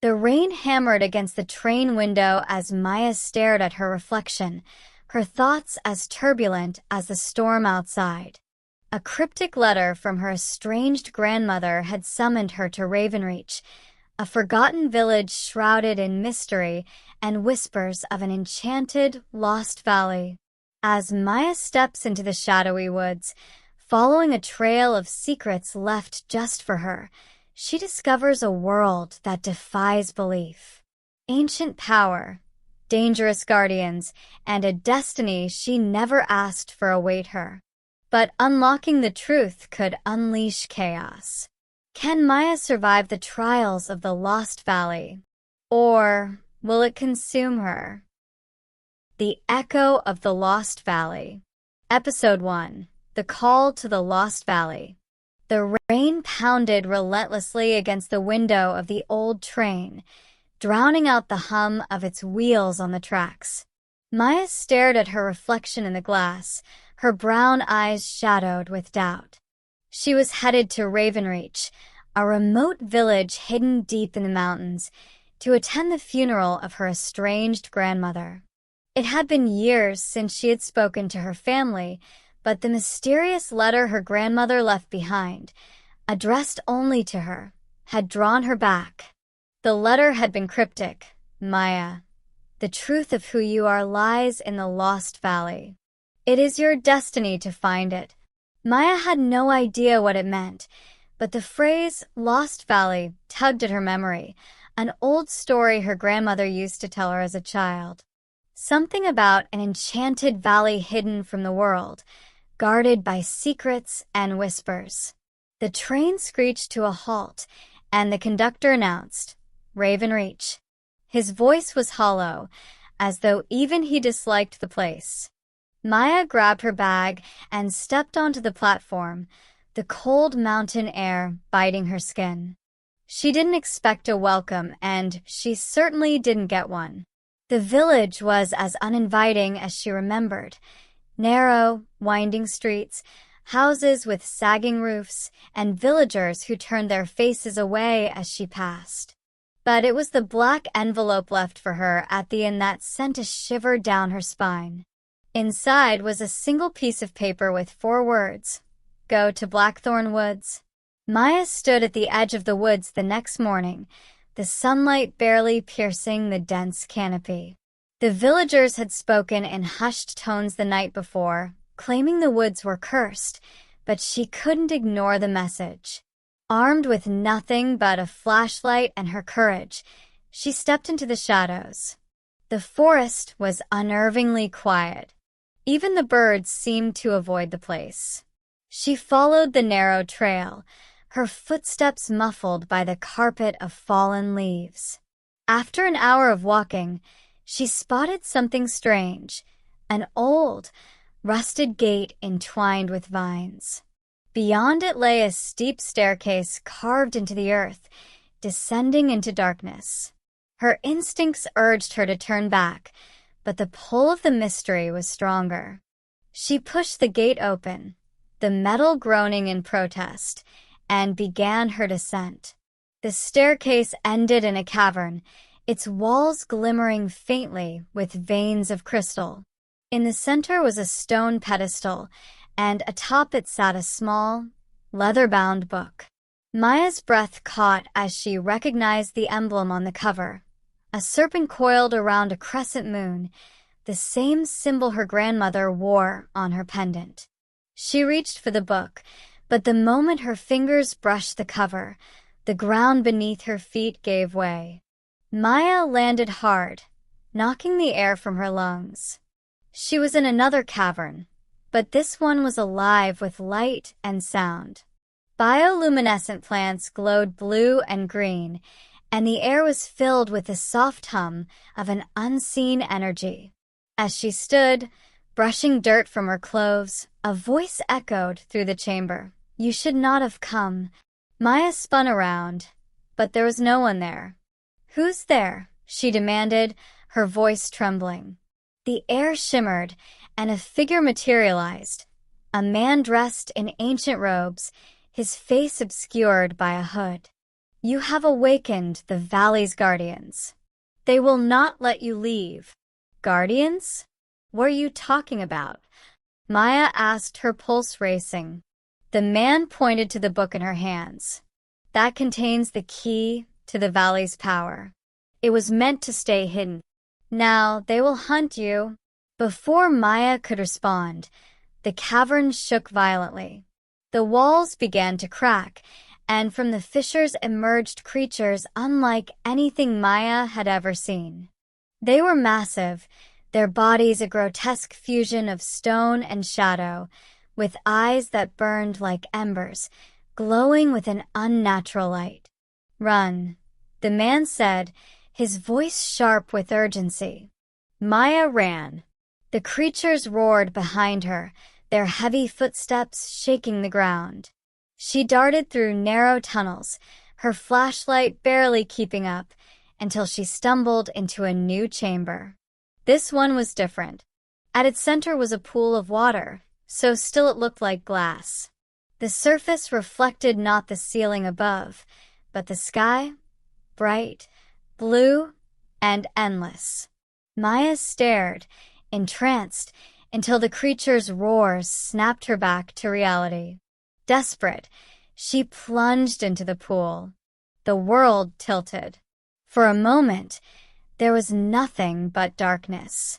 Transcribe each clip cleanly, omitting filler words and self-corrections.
The rain hammered against the train window as Maya stared at her reflection, her thoughts as turbulent as the storm outside. A cryptic letter from her estranged grandmother had summoned her to Ravenreach, a forgotten village shrouded in mystery and whispers of an enchanted, lost valley. As Maya steps into the shadowy woods, following a trail of secrets left just for her, she discovers a world that defies belief. Ancient power, dangerous guardians, and a destiny she never asked for await her. But unlocking the truth could unleash chaos. Can Maya survive the trials of the Lost Valley? Or will it consume her? The Echo of the Lost Valley. Episode 1. The Call to the Lost Valley. The rain pounded relentlessly against the window of the old train, drowning out the hum of its wheels on the tracks. Maya stared at her reflection in the glass, her brown eyes shadowed with doubt. She was headed to Ravenreach, a remote village hidden deep in the mountains, to attend the funeral of her estranged grandmother. It had been years since she had spoken to her family, but the mysterious letter her grandmother left behind, addressed only to her, had drawn her back. The letter had been cryptic. Maya, the truth of who you are lies in the Lost Valley. It is your destiny to find it. Maya had no idea what it meant, but the phrase Lost Valley tugged at her memory, an old story her grandmother used to tell her as a child. Something about an enchanted valley hidden from the world, guarded by secrets and whispers. The train screeched to a halt, and the conductor announced, Ravenreach. His voice was hollow, as though even he disliked the place. Maya grabbed her bag and stepped onto the platform, the cold mountain air biting her skin. She didn't expect a welcome, and she certainly didn't get one. The village was as uninviting as she remembered. Narrow, winding streets, houses with sagging roofs, and villagers who turned their faces away as she passed. But it was the black envelope left for her at the inn that sent a shiver down her spine. Inside was a single piece of paper with 4 words, Go to Blackthorn Woods. Maya stood at the edge of the woods the next morning, the sunlight barely piercing the dense canopy. The villagers had spoken in hushed tones the night before, claiming the woods were cursed, but she couldn't ignore the message. Armed with nothing but a flashlight and her courage, she stepped into the shadows. The forest was unnervingly quiet. Even the birds seemed to avoid the place. She followed the narrow trail, her footsteps muffled by the carpet of fallen leaves. After an hour of walking, she spotted something strange, an old, rusted gate entwined with vines. Beyond it lay a steep staircase carved into the earth, descending into darkness. Her instincts urged her to turn back, but the pull of the mystery was stronger. She pushed the gate open, the metal groaning in protest, and began her descent. The staircase ended in a cavern, its walls glimmering faintly with veins of crystal. In the center was a stone pedestal, and atop it sat a small, leather-bound book. Maya's breath caught as she recognized the emblem on the cover, a serpent coiled around a crescent moon, the same symbol her grandmother wore on her pendant. She reached for the book, but the moment her fingers brushed the cover, the ground beneath her feet gave way. Maya landed hard, knocking the air from her lungs. She was in another cavern, but this one was alive with light and sound. Bioluminescent plants glowed blue and green, and the air was filled with the soft hum of an unseen energy. As she stood, brushing dirt from her clothes, a voice echoed through the chamber. You should not have come. Maya spun around, but there was no one there. Who's there? She demanded, her voice trembling. The air shimmered, and a figure materialized, a man dressed in ancient robes, his face obscured by a hood. You have awakened the valley's guardians. They will not let you leave. Guardians? What are you talking about? Maya asked, her pulse racing. The man pointed to the book in her hands. That contains the key to the valley's power. It was meant to stay hidden. Now they will hunt you. Before Maya could respond, the cavern shook violently. The walls began to crack, and from the fissures emerged creatures unlike anything Maya had ever seen. They were massive, their bodies a grotesque fusion of stone and shadow, with eyes that burned like embers, glowing with an unnatural light. Run, the man said, his voice sharp with urgency. Maya ran. The creatures roared behind her, their heavy footsteps shaking the ground. She darted through narrow tunnels, her flashlight barely keeping up, until she stumbled into a new chamber. This one was different. At its center was a pool of water, so still it looked like glass. The surface reflected not the ceiling above, but the sky, bright, blue, and endless. Maya stared, entranced, until the creature's roars snapped her back to reality. Desperate, she plunged into the pool. The world tilted. For a moment, there was nothing but darkness.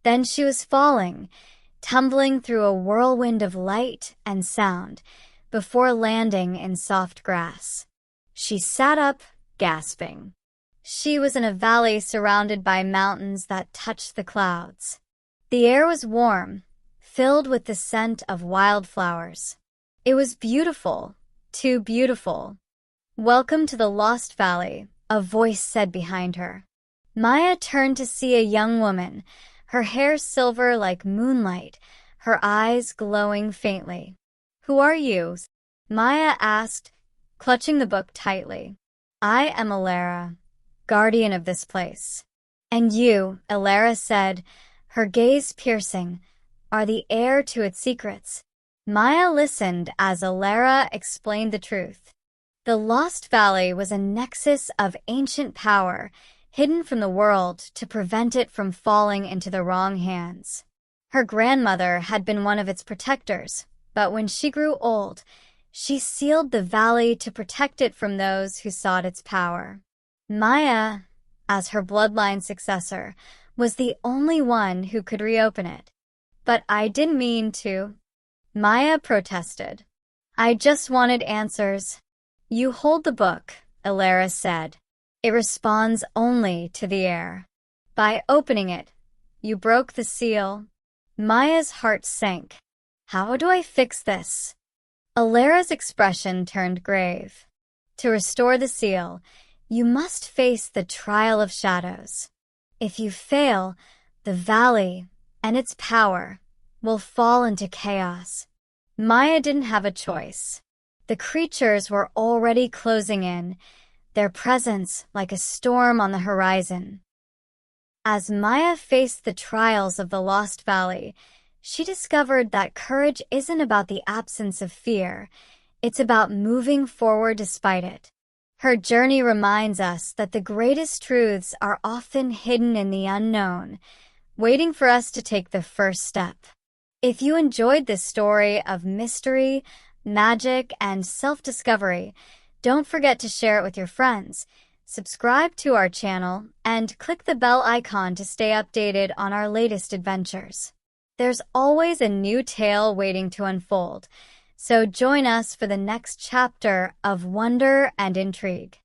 Then she was falling, tumbling through a whirlwind of light and sound, before landing in soft grass. She sat up, gasping. She was in a valley surrounded by mountains that touched the clouds. The air was warm, filled with the scent of wildflowers. It was beautiful, too beautiful. Welcome to the Lost Valley, a voice said behind her. Maya turned to see a young woman, her hair silver like moonlight, her eyes glowing faintly. Who are you? Maya asked, clutching the book tightly. I am Alara, guardian of this place. And you, Alara said, her gaze piercing, are the heir to its secrets. Maya listened as Alara explained the truth. The Lost Valley was a nexus of ancient power, hidden from the world to prevent it from falling into the wrong hands. Her grandmother had been one of its protectors, but when she grew old, she sealed the valley to protect it from those who sought its power. Maya, as her bloodline successor, was the only one who could reopen it. But I didn't mean to. Maya protested. I just wanted answers. You hold the book, Alara said. It responds only to the air. By opening it, you broke the seal. Maya's heart sank. How do I fix this? Alara's expression turned grave. To restore the seal, you must face the trial of shadows. If you fail, the valley and its power will fall into chaos. Maya didn't have a choice. The creatures were already closing in, their presence like a storm on the horizon. As Maya faced the trials of the Lost Valley, she discovered that courage isn't about the absence of fear, it's about moving forward despite it. Her journey reminds us that the greatest truths are often hidden in the unknown, waiting for us to take the first step. If you enjoyed this story of mystery, magic, and self-discovery, don't forget to share it with your friends, subscribe to our channel, and click the bell icon to stay updated on our latest adventures. There's always a new tale waiting to unfold, so join us for the next chapter of wonder and intrigue.